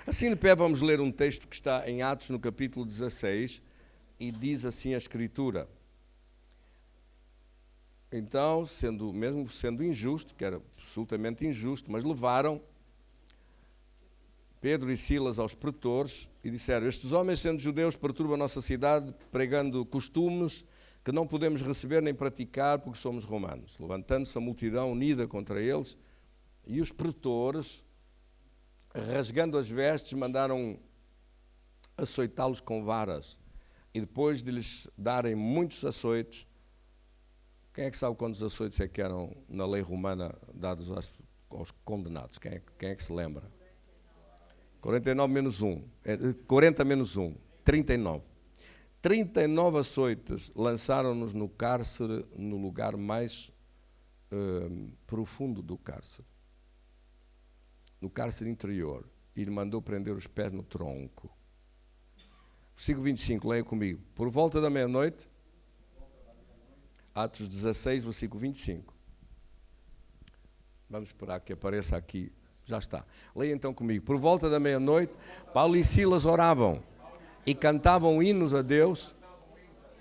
Assim de pé vamos ler um texto que está em Atos, no capítulo 16, e diz assim a Escritura. Então, mesmo sendo injusto, que era absolutamente injusto, mas levaram Pedro e Silas aos pretores e disseram: estes homens, sendo judeus, perturbam a nossa cidade, pregando costumes que não podemos receber nem praticar porque somos romanos. Levantando-se a multidão unida contra eles, e os pretores, rasgando as vestes, mandaram açoitá-los com varas. E depois de lhes darem muitos açoitos, quem é que sabe quantos açoitos é que eram na lei romana dados aos condenados? Quem é que se lembra? 49 menos 1. 40 menos 1. 39. 39 açoites lançaram-nos no cárcere, no lugar mais profundo do cárcere. No cárcere interior. E lhe mandou prender os pés no tronco. Versículo 25, leia comigo. Por volta da meia-noite, Atos 16, versículo 25. Vamos esperar que apareça aqui. Já está. Leia então comigo. Por volta da meia-noite, Paulo e Silas oravam e cantavam hinos a Deus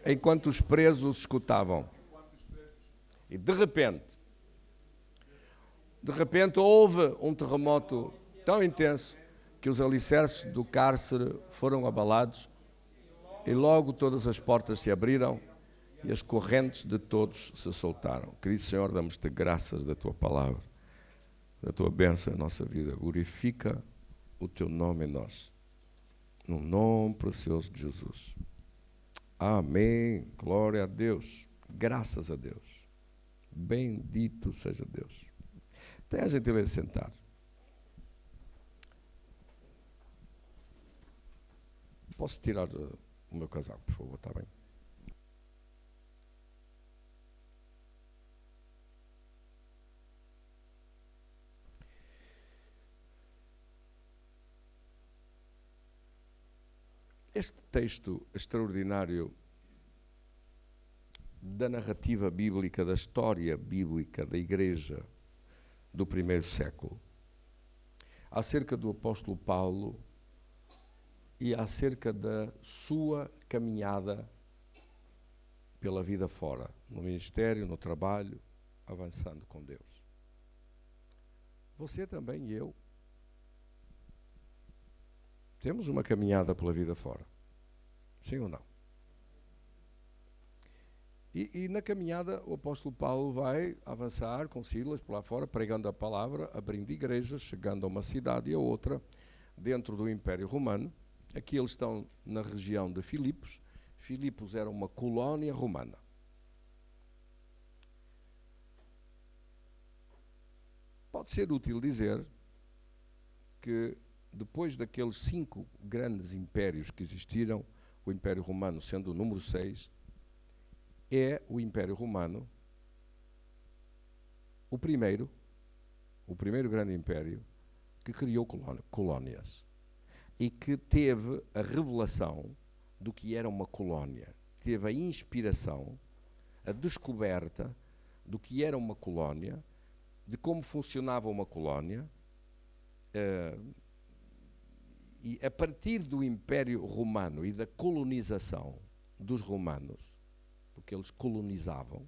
enquanto os presos os escutavam. E de repente houve um terremoto tão intenso que os alicerces do cárcere foram abalados e logo todas as portas se abriram e as correntes de todos se soltaram. Querido Senhor, damos-te graças da tua palavra, da tua bênção em nossa vida. Glorifica o teu nome em nós. No nome precioso de Jesus. Amém. Glória a Deus. Graças a Deus. Bendito seja Deus. Tenha a gentileza de sentar. Posso tirar o meu casaco, por favor, está bem? Este texto extraordinário da narrativa bíblica, da história bíblica da Igreja do primeiro século, acerca do apóstolo Paulo e acerca da sua caminhada pela vida fora, no ministério, no trabalho, avançando com Deus. Você também e eu temos uma caminhada pela vida fora. Sim ou não? E na caminhada o apóstolo Paulo vai avançar com Silas por lá fora, pregando a palavra, abrindo igrejas, chegando a uma cidade e a outra, dentro do Império Romano. Aqui eles estão na região de Filipos. Filipos era uma colónia romana. Pode ser útil dizer que depois daqueles 5 grandes impérios que existiram, o Império Romano sendo o número 6, é o Império Romano o primeiro grande império que criou colónias e que teve a revelação do que era uma colónia, teve a inspiração, a descoberta do que era uma colónia, de como funcionava uma colónia, e a partir do Império Romano e da colonização dos romanos, porque eles colonizavam,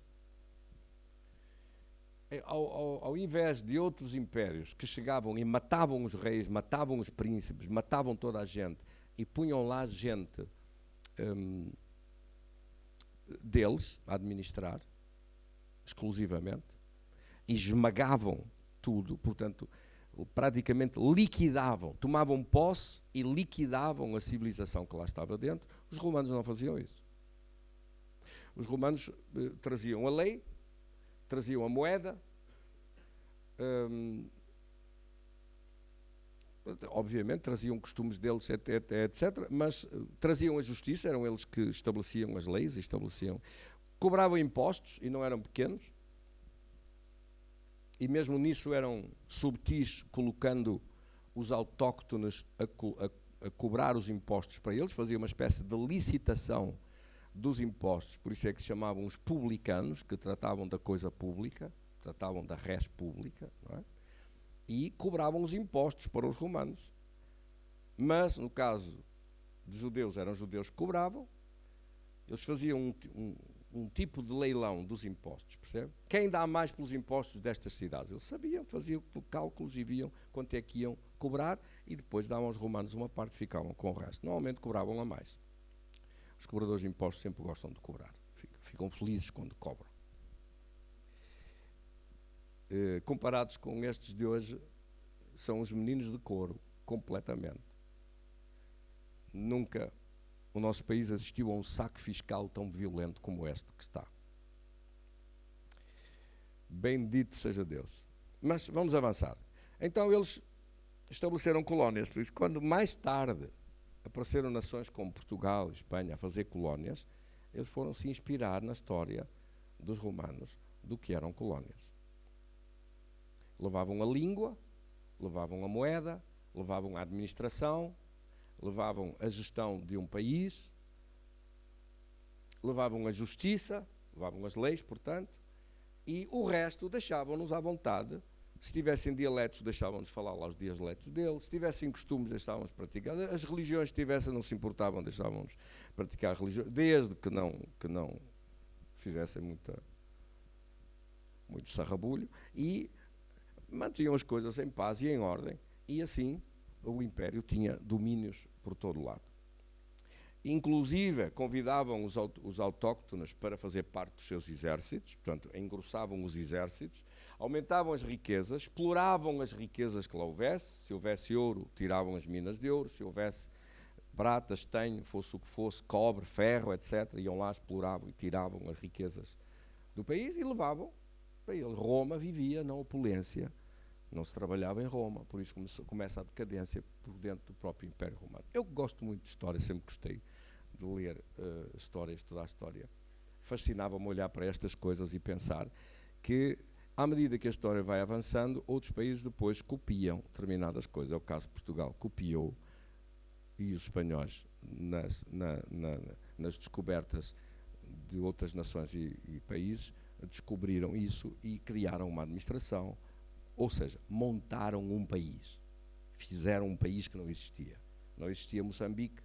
ao invés de outros impérios que chegavam e matavam os reis, matavam os príncipes, matavam toda a gente e punham lá gente deles a administrar exclusivamente e esmagavam tudo, portanto praticamente liquidavam, tomavam posse e liquidavam a civilização que lá estava dentro. Os romanos não faziam isso. Os romanos traziam a lei, traziam a moeda, obviamente traziam costumes deles, etc., mas traziam a justiça, eram eles que estabeleciam as leis, cobravam impostos, e não eram pequenos, e mesmo nisso eram subtis, colocando os autóctones a cobrar os impostos para eles, faziam uma espécie de licitação dos impostos, por isso é que se chamavam os publicanos, que tratavam da coisa pública, tratavam da res pública, não é? E cobravam os impostos para os romanos. Mas, no caso de judeus, eram judeus que cobravam, eles faziam um tipo de leilão dos impostos, percebe? Quem dá mais pelos impostos destas cidades? Eles sabiam, faziam cálculos e viam quanto é que iam cobrar e depois davam aos romanos uma parte e ficavam com o resto. Normalmente cobravam a mais. Os cobradores de impostos sempre gostam de cobrar. Ficam felizes quando cobram. Comparados com estes de hoje, são os meninos de couro, completamente. Nunca o nosso país assistiu a um saque fiscal tão violento como este que está. Bendito seja Deus. Mas vamos avançar. Então eles estabeleceram colónias, por isso quando mais tarde apareceram nações como Portugal e Espanha a fazer colónias, eles foram se inspirar na história dos romanos do que eram colónias. Levavam a língua, levavam a moeda, levavam a administração, levavam a gestão de um país, levavam a justiça, levavam as leis, portanto, e o resto deixavam-nos à vontade. Se tivessem dialetos, deixavam-nos falar lá os dialetos deles. Se tivessem costumes, deixavam-nos praticar. As religiões que tivessem, não se importavam, deixavam-nos praticar religiões, desde que não fizessem muito sarrabulho, e mantinham as coisas em paz e em ordem, e assim o Império tinha domínios por todo o lado. Inclusive, convidavam os autóctones para fazer parte dos seus exércitos, portanto, engrossavam os exércitos, aumentavam as riquezas, exploravam as riquezas que lá houvesse. Se houvesse ouro, tiravam as minas de ouro. Se houvesse prata, estanho, fosse o que fosse, cobre, ferro, etc., iam lá, exploravam e tiravam as riquezas do país e levavam para ele. Roma vivia na opulência. Não se trabalhava em Roma, por isso começa a decadência por dentro do próprio Império Romano. Eu gosto muito de história, sempre gostei de ler história, estudar história. Fascinava-me olhar para estas coisas e pensar que, à medida que a história vai avançando, outros países depois copiam determinadas coisas. É o caso de Portugal, copiou, e os espanhóis, nas descobertas de outras nações e países, descobriram isso e criaram uma administração. Ou seja, montaram um país. Fizeram um país que não existia. Não existia Moçambique,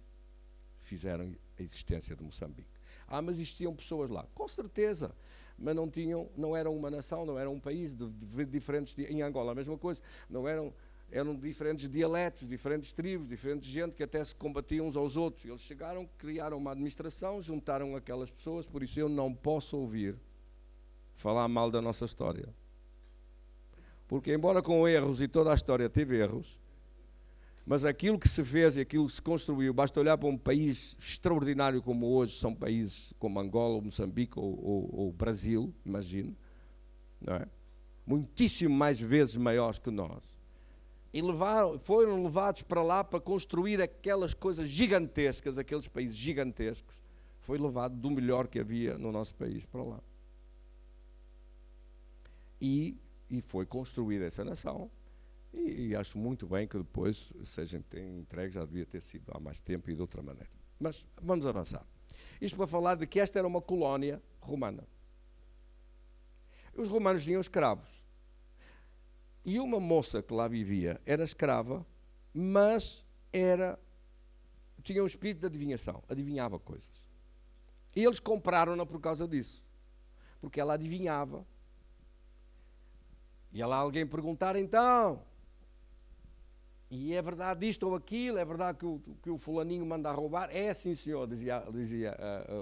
fizeram a existência de Moçambique. Mas existiam pessoas lá, com certeza, mas não eram uma nação, não eram um país diferentes. Em Angola a mesma coisa, eram diferentes dialetos, diferentes tribos, diferentes gente que até se combatiam uns aos outros. Eles chegaram, criaram uma administração, juntaram aquelas pessoas, por isso eu não posso ouvir falar mal da nossa história. Porque, embora com erros, e toda a história teve erros, mas aquilo que se fez e aquilo que se construiu, basta olhar para um país extraordinário como hoje, são países como Angola, ou Moçambique, ou Brasil, imagino, não é? Muitíssimo mais vezes maiores que nós. E foram levados para lá para construir aquelas coisas gigantescas, aqueles países gigantescos. Foi levado do melhor que havia no nosso país para lá. E foi construída essa nação, e acho muito bem que depois sejam entregues, já devia ter sido há mais tempo e de outra maneira. Mas vamos avançar. Isto para falar de que esta era uma colónia romana. Os romanos tinham escravos. E uma moça que lá vivia era escrava, mas tinha um espírito de adivinhação, adivinhava coisas. E eles compraram-na por causa disso, porque ela adivinhava. E lá alguém perguntar, então, e é verdade isto ou aquilo? É verdade que o fulaninho manda a roubar? É, sim, senhor, dizia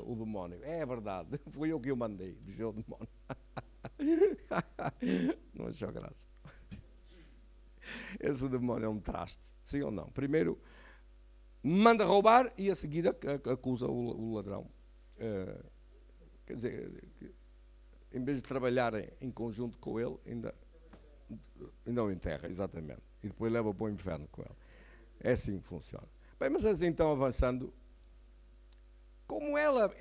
o demónio. É verdade, fui eu que o mandei, dizia o demónio. Não achou graça. Esse demónio é um traste, sim ou não? Primeiro manda roubar e a seguir acusa o ladrão. Quer dizer, em vez de trabalhar em conjunto com ele, ainda o enterra, exatamente. E depois leva para o inferno com ele. É assim que funciona. Bem, mas assim, então, avançando, como ela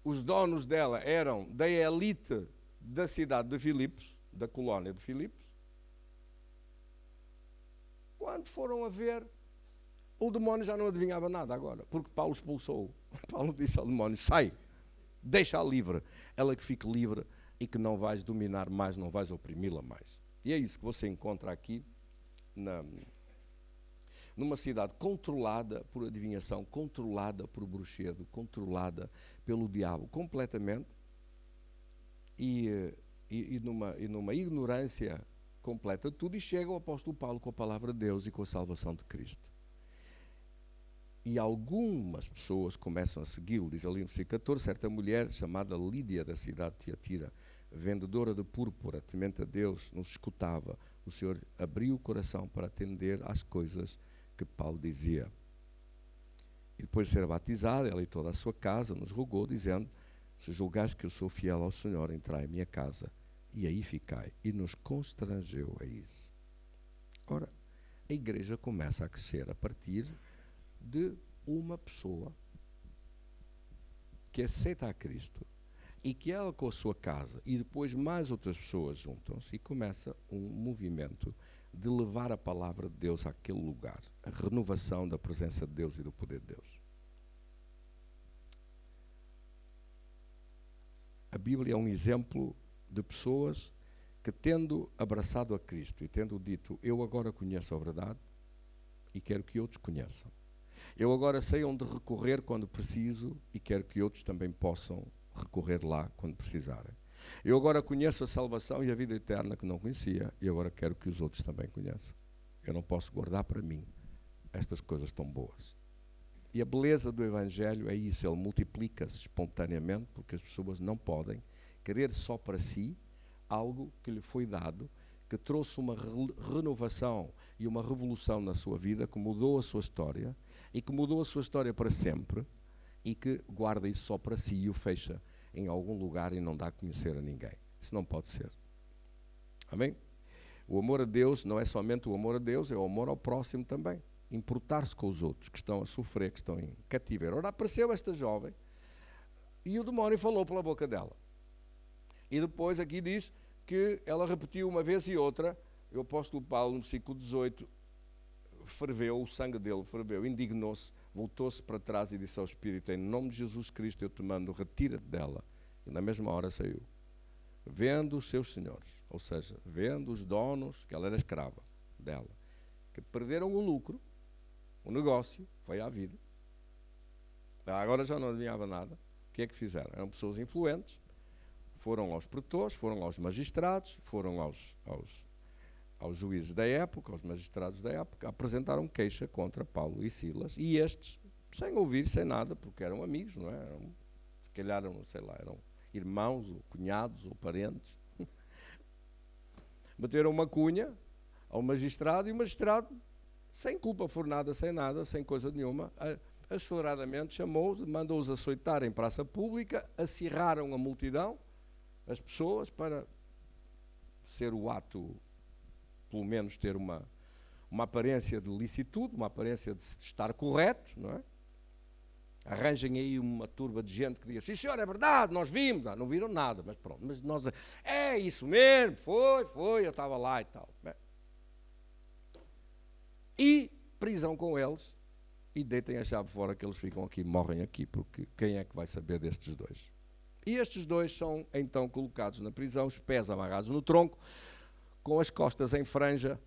os donos dela eram da elite da cidade de Filipos, da colónia de Filipos, quando foram a ver, o demónio já não adivinhava nada agora, porque Paulo expulsou-o. Paulo disse ao demónio, sai, deixa-a livre, ela que fique livre e que não vais dominar mais, não vais oprimi-la mais. E é isso que você encontra aqui numa cidade controlada por adivinhação, controlada por bruxedo, controlada pelo diabo completamente, e numa ignorância completa de tudo, e chega o apóstolo Paulo com a palavra de Deus e com a salvação de Cristo. E algumas pessoas começam a segui-lo. Diz ali no versículo 14, certa mulher chamada Lídia, da cidade de Tiatira, vendedora de púrpura, temente a Deus, nos escutava. O Senhor abriu o coração para atender às coisas que Paulo dizia. E depois de ser batizada, ela e toda a sua casa nos rogou, dizendo: se julgais que eu sou fiel ao Senhor, entrai em minha casa, e aí ficai. E nos constrangeu a isso. Ora, a igreja começa a crescer a partir de uma pessoa que aceita a Cristo, e que ela com a sua casa e depois mais outras pessoas juntam-se, e começa um movimento de levar a palavra de Deus àquele lugar, a renovação da presença de Deus e do poder de Deus. A Bíblia é um exemplo de pessoas que, tendo abraçado a Cristo e tendo dito: eu agora conheço a verdade e quero que outros conheçam, eu agora sei onde recorrer quando preciso e quero que outros também possam recorrer lá quando precisarem. Eu agora conheço a salvação e a vida eterna que não conhecia, e agora quero que os outros também conheçam. Eu não posso guardar para mim estas coisas tão boas. E a beleza do Evangelho é isso, ele multiplica-se espontaneamente, porque as pessoas não podem querer só para si algo que lhe foi dado, que trouxe uma renovação e uma revolução na sua vida, que mudou a sua história, e que mudou a sua história para sempre, e que guarda isso só para si e o fecha em algum lugar e não dá a conhecer a ninguém. Isso não pode ser. Amém? O amor a Deus não é somente o amor a Deus, é o amor ao próximo também. Importar-se com os outros que estão a sofrer, que estão em cativeiro. Ora, apareceu esta jovem e o demónio falou pela boca dela. E depois aqui diz que ela repetiu uma vez e outra. O apóstolo Paulo, no versículo 18, ferveu, o sangue dele ferveu, indignou-se, voltou-se para trás e disse ao Espírito: em nome de Jesus Cristo eu te mando, retira-te dela. E na mesma hora saiu. Vendo os seus senhores, ou seja, vendo os donos, que ela era escrava dela, que perderam o lucro, o negócio, foi à vida. Agora já não adivinhava nada. O que é que fizeram? Eram pessoas influentes, foram aos pretores, foram aos magistrados, foram aos juízes da época, aos magistrados da época, apresentaram queixa contra Paulo e Silas, e estes, sem ouvir, sem nada, porque eram amigos, não é? Se calhar, sei lá, eram irmãos, ou cunhados, ou parentes, meteram uma cunha ao magistrado, e o magistrado, sem culpa fornada, sem nada, sem coisa nenhuma, aceleradamente chamou-os, mandou-os açoitar em praça pública, acirraram a multidão, as pessoas, para ser o ato, pelo menos ter uma aparência de licitude, uma aparência de estar correto, não é? Arranjem aí uma turba de gente que diga: sim senhor, é verdade, nós vimos. Não viram nada, mas pronto, mas nós, é isso mesmo, foi, eu estava lá e tal. Bem, e prisão com eles, e deitem a chave fora, que eles ficam aqui, morrem aqui, porque quem é que vai saber destes dois? E estes dois são então colocados na prisão, os pés amarrados no tronco, com as costas em franja,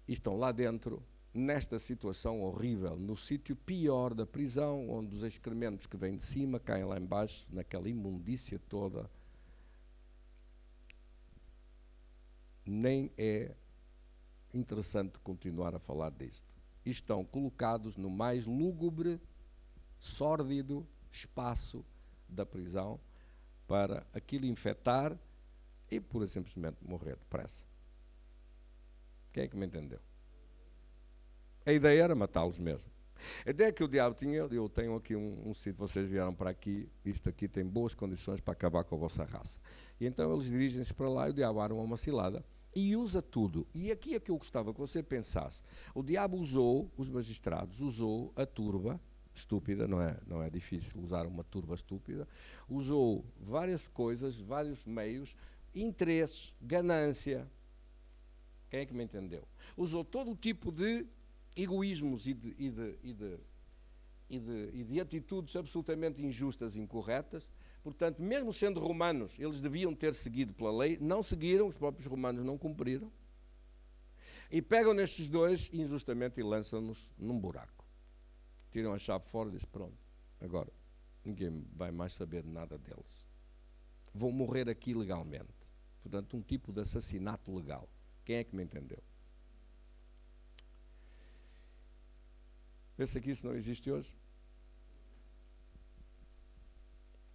e estão lá dentro, nesta situação horrível, no sítio pior da prisão, onde os excrementos que vêm de cima caem lá embaixo, naquela imundícia toda. Nem é interessante continuar a falar disto. E estão colocados no mais lúgubre, sórdido espaço da prisão, para aquilo infectar e pura e simplesmente morrer depressa. Quem é que me entendeu? A ideia era matá-los mesmo. A ideia que o diabo tinha: eu tenho aqui um sítio, vocês vieram para aqui, isto aqui tem boas condições para acabar com a vossa raça. E então eles dirigem-se para lá, e o diabo arma uma cilada e usa tudo. E aqui é que eu gostava que você pensasse. O diabo usou, os magistrados, usou a turba estúpida, não é difícil usar uma turba estúpida, usou várias coisas, vários meios, interesses, ganância. Quem é que me entendeu? Usou todo o tipo de egoísmos e de atitudes absolutamente injustas e incorretas. Portanto, mesmo sendo romanos, eles deviam ter seguido pela lei, não seguiram, os próprios romanos não cumpriram. E pegam nestes dois injustamente e lançam-nos num buraco. Tiram a chave fora e dizem, pronto, agora ninguém vai mais saber de nada deles. Vão morrer aqui legalmente. Portanto, um tipo de assassinato legal. Quem é que me entendeu? Pensa que isso não existe hoje?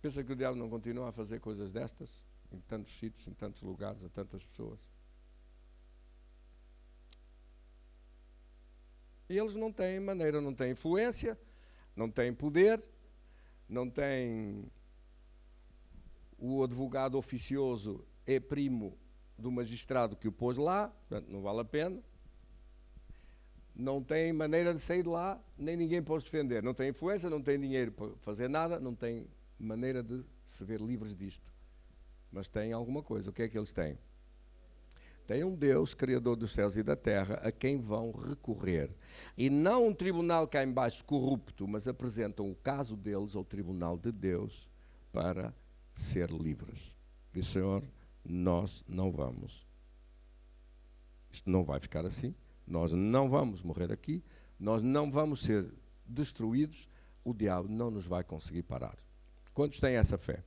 Pensa que o diabo não continua a fazer coisas destas? Em tantos sítios, em tantos lugares, a tantas pessoas? E eles não têm maneira, não têm influência, não têm poder, não têm... O advogado oficioso é primo do magistrado que o pôs lá, portanto não vale a pena. Não tem maneira de sair de lá, nem ninguém pode defender. Não tem influência, não tem dinheiro para fazer nada, não tem maneira de se ver livres disto. Mas têm alguma coisa. O que é que eles têm? Têm um Deus, Criador dos céus e da terra, a quem vão recorrer. E não um tribunal cá em baixo corrupto, mas apresentam o caso deles ao tribunal de Deus para ser livres. Diz, Senhor, nós não vamos. Isto não vai ficar assim. Nós não vamos morrer aqui. Nós não vamos ser destruídos. O diabo não nos vai conseguir parar. Quantos têm essa fé?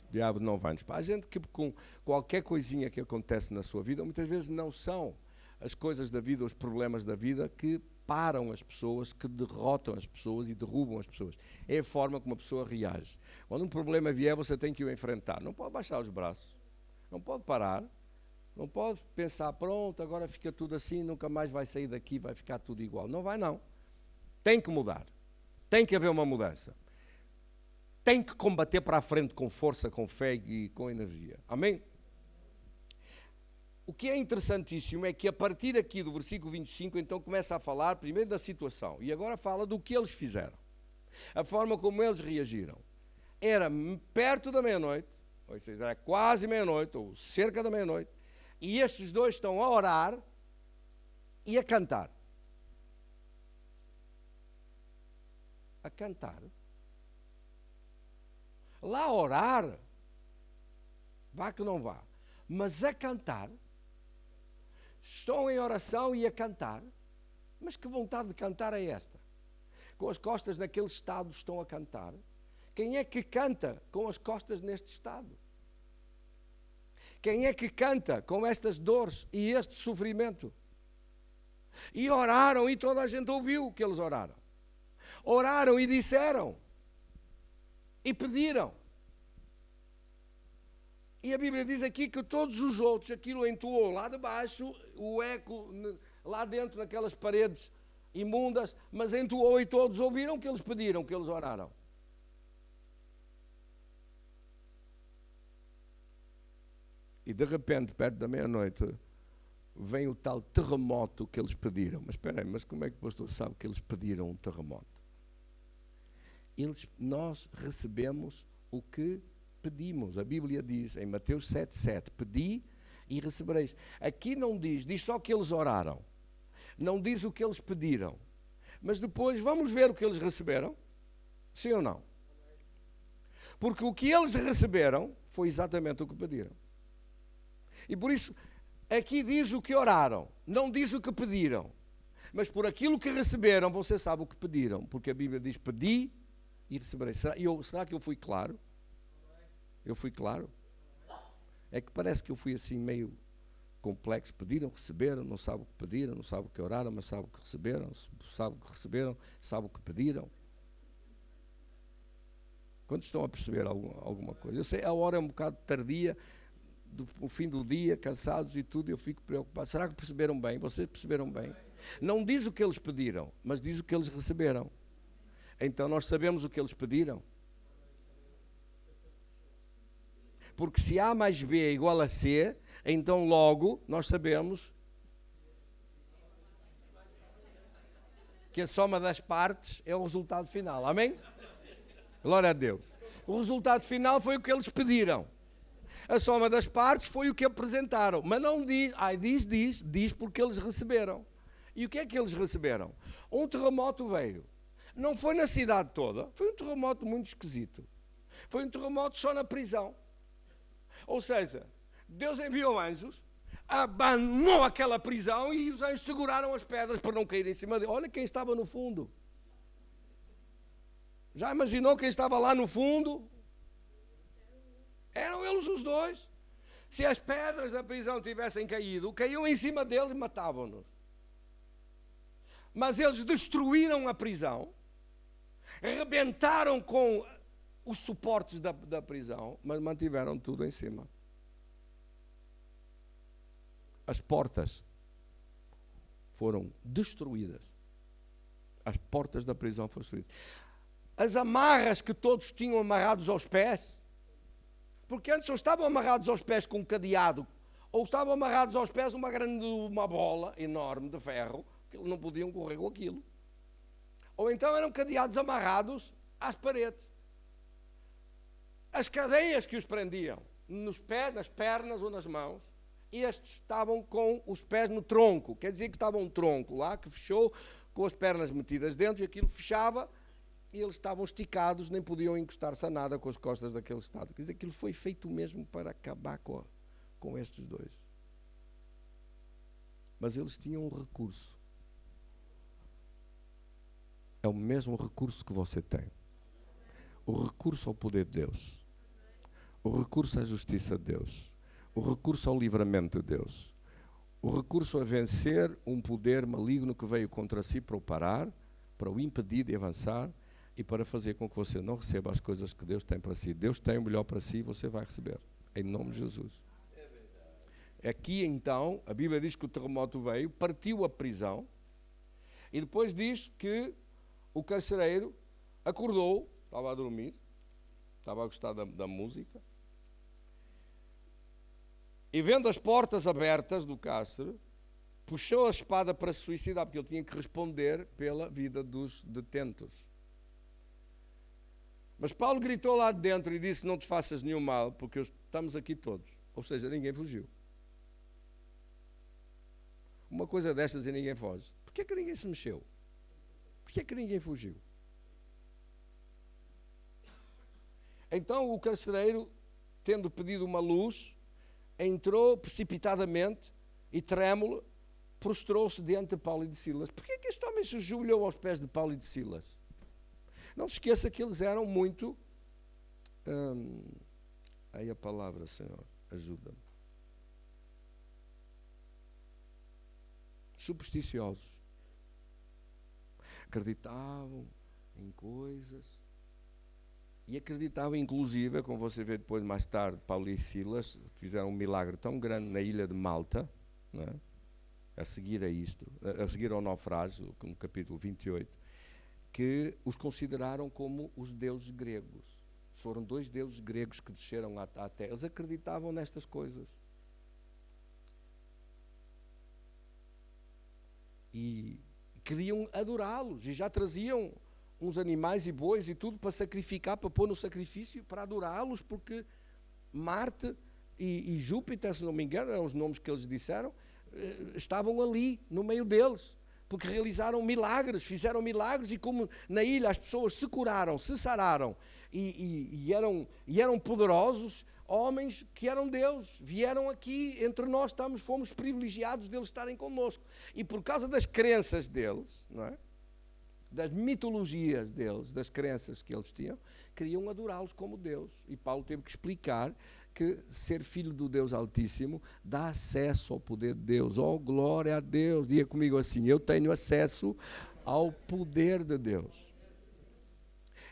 O diabo não vai nos parar. A gente que com qualquer coisinha que acontece na sua vida, muitas vezes não são as coisas da vida, os problemas da vida que param as pessoas, que derrotam as pessoas e derrubam as pessoas. É a forma como a pessoa reage. Quando um problema vier, você tem que o enfrentar. Não pode baixar os braços. Não pode parar. Não pode pensar, pronto, agora fica tudo assim, nunca mais vai sair daqui, vai ficar tudo igual. Não vai, não. Tem que mudar. Tem que haver uma mudança. Tem que combater para a frente com força, com fé e com energia. Amém? O que é interessantíssimo é que a partir aqui do versículo 25, então começa a falar primeiro da situação e agora fala do que eles fizeram. A forma como eles reagiram. Era perto da meia-noite, ou seja, era quase meia-noite, ou cerca da meia-noite, e estes dois estão a orar e a cantar. A cantar. Lá a orar, vá que não vá, mas a cantar. Estão em oração e a cantar. Mas que vontade de cantar é esta? Com as costas naquele estado estão a cantar. Quem é que canta com as costas neste estado? Quem é que canta com estas dores e este sofrimento? E oraram e toda a gente ouviu que eles oraram. Oraram e disseram. E pediram. E a Bíblia diz aqui que todos os outros, aquilo entoou lá de baixo, o eco lá dentro naquelas paredes imundas, mas entoou e todos ouviram que eles pediram, que eles oraram. E de repente, perto da meia-noite, vem o tal terremoto que eles pediram. Mas espera aí, mas como é que o pastor sabe que eles pediram um terremoto? Nós recebemos o que pedimos. A Bíblia diz em Mateus 7,7, pedi e recebereis. Aqui não diz só que eles oraram. Não diz o que eles pediram. Mas depois vamos ver o que eles receberam. Sim ou não? Porque o que eles receberam foi exatamente o que pediram. E por isso, aqui diz o que oraram. Não diz o que pediram. Mas por aquilo que receberam, você sabe o que pediram. Porque a Bíblia diz, pedi e receberei. Será que eu fui claro? Eu fui claro? É que parece que eu fui assim meio complexo. Pediram, receberam, não sabe o que pediram, não sabe o que oraram, mas sabe o que receberam, sabe o que receberam, sabe o que pediram. Quantos estão a perceber alguma coisa? Eu sei, a hora é um bocado tardia, o fim do dia, cansados e tudo, eu fico preocupado. Será que perceberam bem? Vocês perceberam bem? Não diz o que eles pediram, mas diz o que eles receberam. Então nós sabemos o que eles pediram. Porque se A mais B é igual a C, então logo nós sabemos que a soma das partes é o resultado final. Amém? Glória a Deus. O resultado final foi o que eles pediram. A soma das partes foi o que apresentaram. Mas não diz, diz porque eles receberam. E o que é que eles receberam? Um terremoto veio. Não foi na cidade toda, foi um terremoto muito esquisito. Foi um terremoto só na prisão. Ou seja, Deus enviou anjos, abandonou aquela prisão e os anjos seguraram as pedras para não cair em cima dele. Olha quem estava no fundo. Já imaginou quem estava lá no fundo? Eram eles os dois. Se as pedras da prisão tivessem caído, caíam em cima deles e matavam-nos. Mas eles destruíram a prisão, arrebentaram com os suportes da prisão, mas mantiveram tudo em cima. As portas foram destruídas. As portas da prisão foram destruídas. As amarras que todos tinham amarrados aos pés, porque antes ou estavam amarrados aos pés com um cadeado, ou estavam amarrados aos pés uma bola enorme de ferro, que eles não podiam correr com aquilo. Ou então eram cadeados amarrados às paredes. As cadeias que os prendiam nos pés, nas pernas ou nas mãos, estes estavam com os pés no tronco. Quer dizer que estava um tronco lá que fechou com as pernas metidas dentro e aquilo fechava e eles estavam esticados, nem podiam encostar-se a nada com as costas daquele estado. Quer dizer, aquilo foi feito mesmo para acabar com estes dois. Mas eles tinham um recurso. É o mesmo recurso que você tem. O recurso ao poder de Deus. O recurso à justiça de Deus. O recurso ao livramento de Deus. O recurso a vencer um poder maligno que veio contra si para o parar, para o impedir de avançar e para fazer com que você não receba as coisas que Deus tem para si. Deus tem o melhor para si e você vai receber. Em nome de Jesus. Aqui então, a Bíblia diz que o terremoto veio, partiu a prisão e depois diz que o carcereiro acordou, estava a dormir, estava a gostar da música, e vendo as portas abertas do cárcere, puxou a espada para se suicidar, porque ele tinha que responder pela vida dos detentos. Mas Paulo gritou lá de dentro e disse: não te faças nenhum mal, porque estamos aqui todos. Ou seja, ninguém fugiu. Uma coisa destas e ninguém foge. Porquê é que ninguém se mexeu? Porquê é que ninguém fugiu? Então o carcereiro, tendo pedido uma luz, entrou precipitadamente e trêmulo, prostrou-se diante de Paulo e de Silas. Porquê é que este homem se ajoelhou aos pés de Paulo e de Silas? Não se esqueça que eles eram muito... aí a palavra, Senhor, ajuda-me. Supersticiosos. Acreditavam em coisas. E acreditavam, inclusive, como você vê depois, mais tarde, Paulo e Silas fizeram um milagre tão grande na ilha de Malta, não é? A seguir a isto, a seguir ao naufrágio, no capítulo 28, que os consideraram como os deuses gregos. Foram 2 deuses gregos que desceram à terra. Eles acreditavam nestas coisas. E queriam adorá-los. E já traziam uns animais e bois e tudo para sacrificar, para pôr no sacrifício, para adorá-los, porque Marte e Júpiter, se não me engano, eram os nomes que eles disseram, estavam ali, no meio deles. Porque realizaram milagres, fizeram milagres, e como na ilha as pessoas se curaram, se sararam e eram poderosos, homens que eram Deus, vieram aqui entre nós, fomos privilegiados deles estarem connosco. E por causa das crenças deles, não é? Das mitologias deles, das crenças que eles tinham, queriam adorá-los como Deus. E Paulo teve que explicar que ser filho do Deus Altíssimo dá acesso ao poder de Deus. Oh, glória a Deus! Diga comigo assim: eu tenho acesso ao poder de Deus.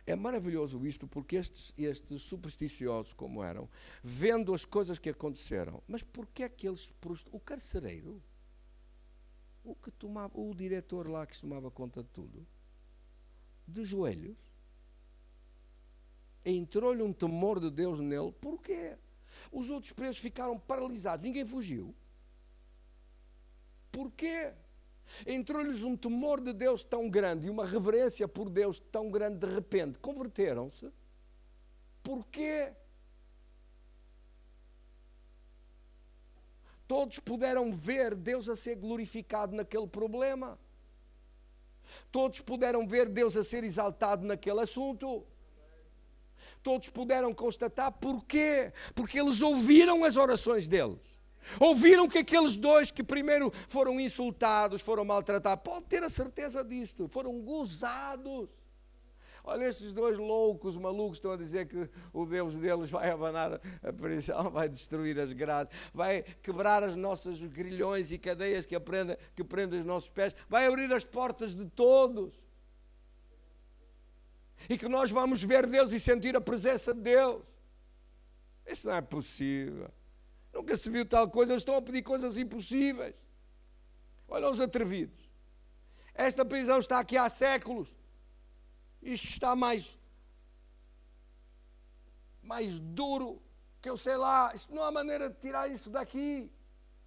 É maravilhoso isto, porque estes supersticiosos como eram, vendo as coisas que aconteceram, mas porquê é que eles... O carcereiro, o diretor lá que tomava conta de tudo, de joelhos, entrou-lhe um temor de Deus nele. Porquê? Os outros presos ficaram paralisados, ninguém fugiu. Porquê? Entrou-lhes um temor de Deus tão grande e uma reverência por Deus tão grande, de repente converteram-se. Porquê? Todos puderam ver Deus a ser glorificado naquele problema. Todos puderam ver Deus a ser exaltado naquele assunto. Todos puderam constatar. Porquê? Porque eles ouviram as orações deles. Ouviram que aqueles dois que primeiro foram insultados, foram maltratados, pode ter a certeza disto, foram gozados. Olha, estes dois loucos, malucos, estão a dizer que o Deus deles vai abanar a prisão, vai destruir as grades, vai quebrar os grilhões e cadeias que prendem os nossos pés, vai abrir as portas de todos. E que nós vamos ver Deus e sentir a presença de Deus. Isso não é possível. Nunca se viu tal coisa. Eles estão a pedir coisas impossíveis. Olha os atrevidos. Esta prisão está aqui há séculos. Isto está mais duro que eu sei lá. Isto não há maneira de tirar isso daqui.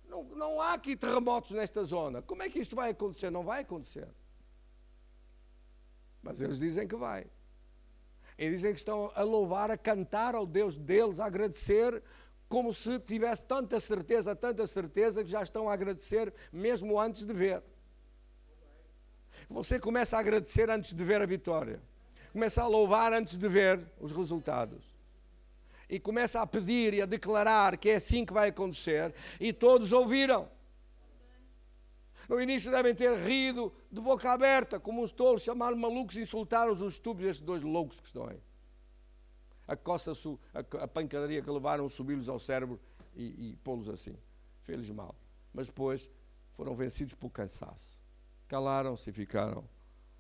Não há aqui terremotos nesta zona. Como é que isto vai acontecer? Não vai acontecer. Mas eles dizem que vai. E dizem que estão a louvar, a cantar ao Deus deles, a agradecer, como se tivesse tanta certeza, que já estão a agradecer mesmo antes de ver. Você começa a agradecer antes de ver a vitória. Começa a louvar antes de ver os resultados. E começa a pedir e a declarar que é assim que vai acontecer. E todos ouviram. No início devem ter rido de boca aberta, como uns tolos, chamaram malucos e insultaram os estúpidos, estes dois loucos que estão aí. A pancadaria que levaram, subi-los ao cérebro e pô-los assim. Fez-lhes mal. Mas depois foram vencidos pelo cansaço. Calaram-se e ficaram.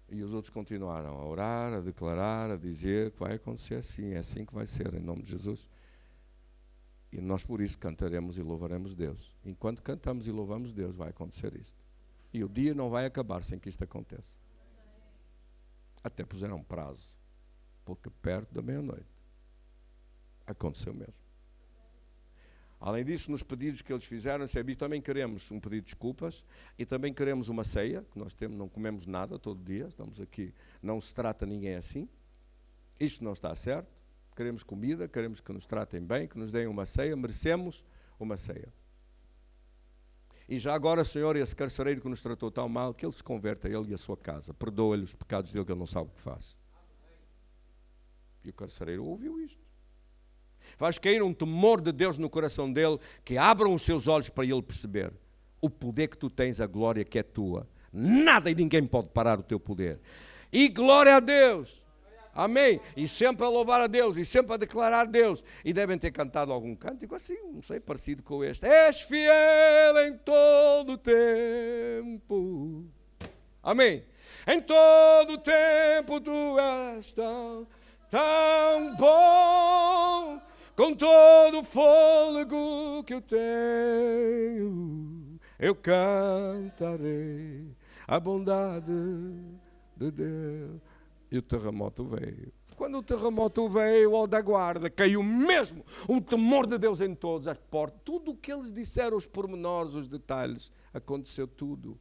E os outros continuaram a orar, a declarar, a dizer que vai acontecer assim, é assim que vai ser, em nome de Jesus. E nós por isso cantaremos e louvaremos Deus. Enquanto cantamos e louvamos Deus, vai acontecer isto. E o dia não vai acabar sem que isto aconteça. Até puseram prazo, porque perto da meia-noite aconteceu mesmo. Além disso, nos pedidos que eles fizeram, também queremos um pedido de desculpas e também queremos uma ceia, que nós não comemos nada todo dia, estamos aqui, não se trata ninguém assim. Isto não está certo. Queremos comida, queremos que nos tratem bem, que nos deem uma ceia, merecemos uma ceia. E já agora, Senhor, esse carcereiro que nos tratou tão mal, que ele se converta, ele e a sua casa. Perdoa-lhe os pecados dele, que ele não sabe o que faz. E o carcereiro ouviu isto. Faz cair um temor de Deus no coração dele, que abram os seus olhos para ele perceber o poder que tu tens, a glória que é tua. Nada e ninguém pode parar o teu poder. E glória a Deus. Amém? E sempre a louvar a Deus, e sempre a declarar a Deus. E devem ter cantado algum cântico assim, não sei, parecido com este. És fiel em todo o tempo. Amém? Em todo o tempo tu és tão bom, com todo o fôlego que eu tenho, eu cantarei a bondade de Deus. E o terremoto veio. Quando o terremoto veio, o da guarda, caiu mesmo o temor de Deus em todas as portas. Tudo o que eles disseram, os pormenores, os detalhes, aconteceu tudo.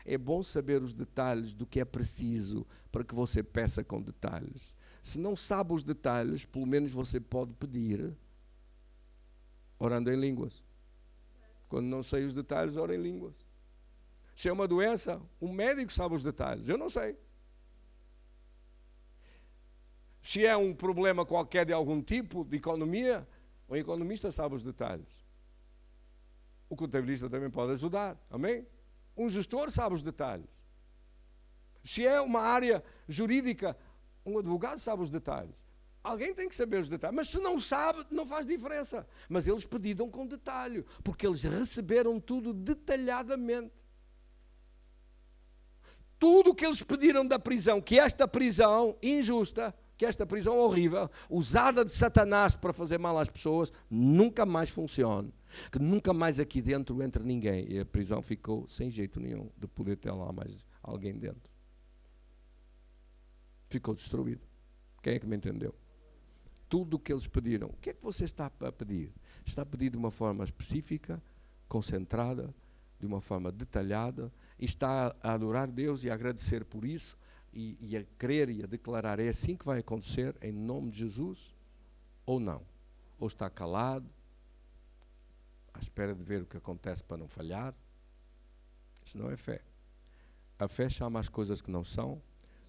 É bom saber os detalhes do que é preciso para que você peça com detalhes. Se não sabe os detalhes, pelo menos você pode pedir orando em línguas. Quando não sei os detalhes, ora em línguas. Se é uma doença, o médico sabe os detalhes. Eu não sei. Se é um problema qualquer de algum tipo de economia, o economista sabe os detalhes. O contabilista também pode ajudar. Amém? Um gestor sabe os detalhes. Se é uma área jurídica, um advogado sabe os detalhes. Alguém tem que saber os detalhes. Mas se não sabe, não faz diferença. Mas eles pediram com detalhe, porque eles receberam tudo detalhadamente. Tudo o que eles pediram da prisão, que esta prisão injusta, que esta prisão horrível, usada de Satanás para fazer mal às pessoas, nunca mais funcione. Que nunca mais aqui dentro entre ninguém. E a prisão ficou sem jeito nenhum de poder ter lá mais alguém dentro. Ficou destruída. Quem é que me entendeu? Tudo o que eles pediram. O que é que você está a pedir? Está a pedir de uma forma específica, concentrada, de uma forma detalhada, e está a adorar Deus e a agradecer por isso, e a crer e a declarar, é assim que vai acontecer, em nome de Jesus, ou não? Ou está calado, à espera de ver o que acontece para não falhar? Isso não é fé. A fé chama as coisas que não são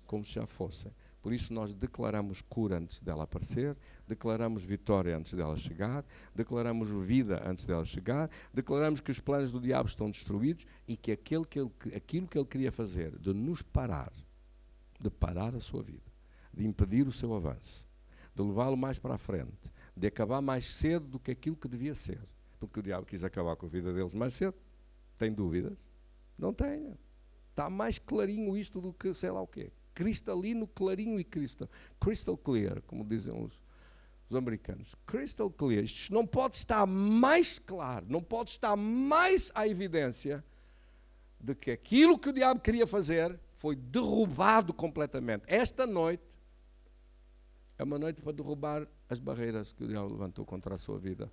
como se já fossem. Por isso nós declaramos cura antes dela aparecer, declaramos vitória antes dela chegar, declaramos vida antes dela chegar, declaramos que os planos do diabo estão destruídos e que aquilo que ele queria fazer, de nos parar, de parar a sua vida, de impedir o seu avanço, de levá-lo mais para a frente, de acabar mais cedo do que aquilo que devia ser, porque o diabo quis acabar com a vida deles mais cedo. Tem dúvidas? Não tenha. Está mais clarinho isto do que sei lá o quê. Cristalino, clarinho e crystal clear, como dizem os americanos. Crystal clear. Isto não pode estar mais claro, não pode estar mais à evidência de que aquilo que o diabo queria fazer foi derrubado completamente. Esta noite é uma noite para derrubar as barreiras que o diabo levantou contra a sua vida.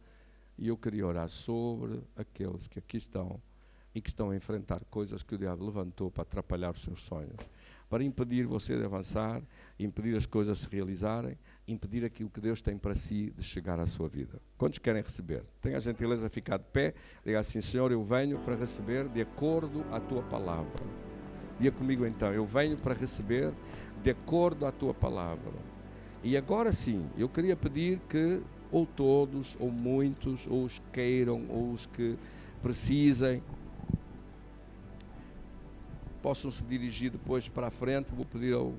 E eu queria orar sobre aqueles que aqui estão e que estão a enfrentar coisas que o diabo levantou para atrapalhar os seus sonhos, para impedir você de avançar, impedir as coisas de se realizarem, impedir aquilo que Deus tem para si de chegar à sua vida. Quantos querem receber? Tenha a gentileza de ficar de pé, diga assim: Senhor, eu venho para receber de acordo à Tua Palavra. Diga comigo então: eu venho para receber de acordo à Tua Palavra. E agora sim, eu queria pedir que ou todos, ou muitos, ou os que queiram, ou os que precisem, possam se dirigir depois para a frente. Vou pedir ao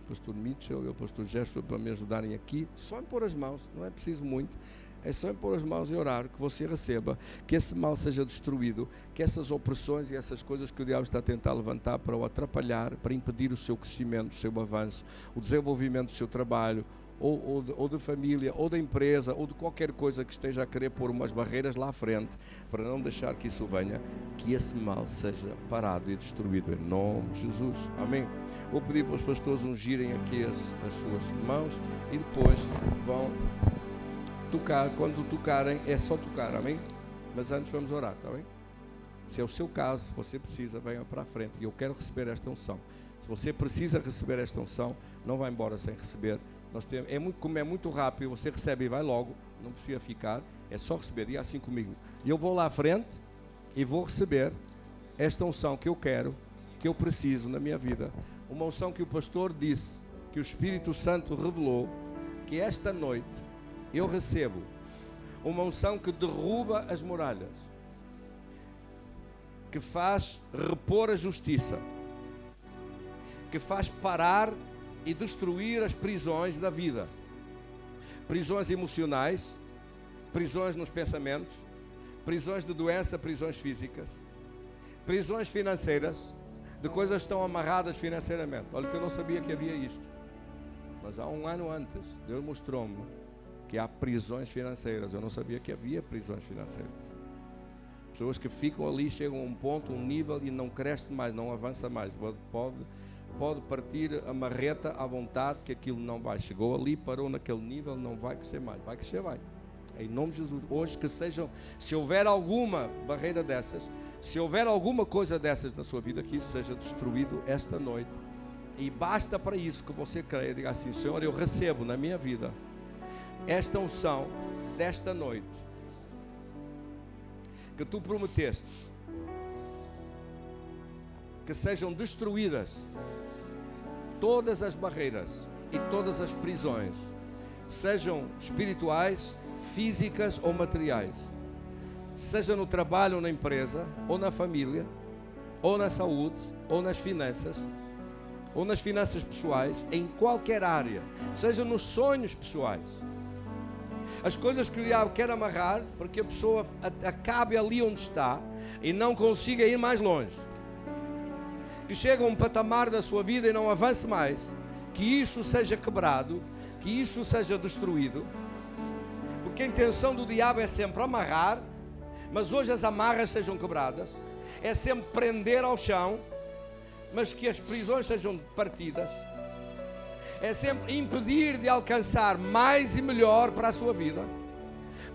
pastor Mitchell e ao pastor Gerson para me ajudarem aqui. Só em pôr as mãos, não é preciso muito. É só em pôr as mãos e orar, que você receba, que esse mal seja destruído, que essas opressões e essas coisas que o diabo está a tentar levantar para o atrapalhar, para impedir o seu crescimento, o seu avanço, o desenvolvimento do seu trabalho, ou de família, ou da empresa, ou de qualquer coisa que esteja a querer pôr umas barreiras lá à frente, para não deixar que isso venha, que esse mal seja parado e destruído, em nome de Jesus. Amém? Vou pedir para os pastores ungirem aqui as suas mãos e depois vão tocar. Quando tocarem, é só tocar, amém? Mas antes vamos orar, está bem? Se é o seu caso, se você precisa, venha para a frente, e eu quero receber esta unção. Se você precisa receber esta unção, não vá embora sem receber. Como é muito rápido, você recebe e vai logo, não precisa ficar, é só receber. Diga assim comigo: e eu vou lá à frente e vou receber esta unção que eu quero, que eu preciso na minha vida. Uma unção que o pastor disse, que o Espírito Santo revelou, que esta noite eu recebo uma unção que derruba as muralhas, que faz repor a justiça, que faz parar e destruir as prisões da vida, prisões emocionais, prisões nos pensamentos, prisões de doença, prisões físicas, prisões financeiras, de coisas que estão amarradas financeiramente. Olha que eu não sabia que havia isto, mas há um ano antes Deus mostrou-me que há prisões financeiras. Eu não sabia que havia prisões financeiras. Pessoas que ficam ali, chegam a um ponto, um nível e não cresce mais, não avança mais. Pode partir a marreta à vontade, que aquilo não vai. Chegou ali, parou naquele nível, não vai crescer mais. Vai crescer, vai. Em nome de Jesus. Hoje que sejam, se houver alguma barreira dessas, se houver alguma coisa dessas na sua vida, que isso seja destruído esta noite. E basta para isso que você creia. Diga assim: Senhor, eu recebo na minha vida esta unção desta noite, que tu prometeste que sejam destruídas todas as barreiras e todas as prisões, sejam espirituais, físicas ou materiais, seja no trabalho ou na empresa, ou na família, ou na saúde, ou nas finanças pessoais, em qualquer área, seja nos sonhos pessoais. As coisas que o diabo quer amarrar, para que a pessoa acabe ali onde está e não consiga ir mais longe, que chegue a um patamar da sua vida e não avance mais, que isso seja quebrado, que isso seja destruído, porque a intenção do diabo é sempre amarrar, mas hoje as amarras sejam quebradas, é sempre prender ao chão, mas que as prisões sejam partidas, é sempre impedir de alcançar mais e melhor para a sua vida.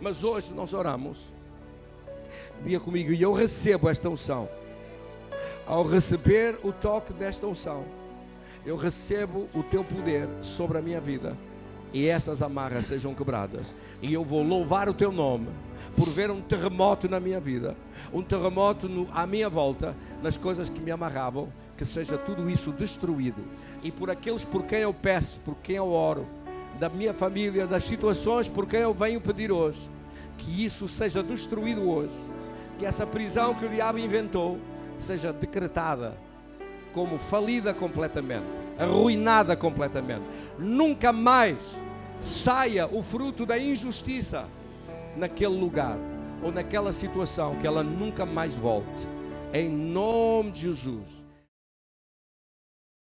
Mas hoje nós oramos. Diga comigo: e eu recebo esta unção. Ao receber o toque desta unção, eu recebo o teu poder sobre a minha vida, e essas amarras sejam quebradas, e eu vou louvar o teu nome por ver um terremoto na minha vida, um terremoto à minha volta, nas coisas que me amarravam, que seja tudo isso destruído. E por aqueles por quem eu peço, por quem eu oro, da minha família, das situações por quem eu venho pedir hoje, que isso seja destruído hoje, que essa prisão que o diabo inventou seja decretada como falida completamente, arruinada completamente. Nunca mais saia o fruto da injustiça naquele lugar ou naquela situação, que ela nunca mais volte. Em nome de Jesus.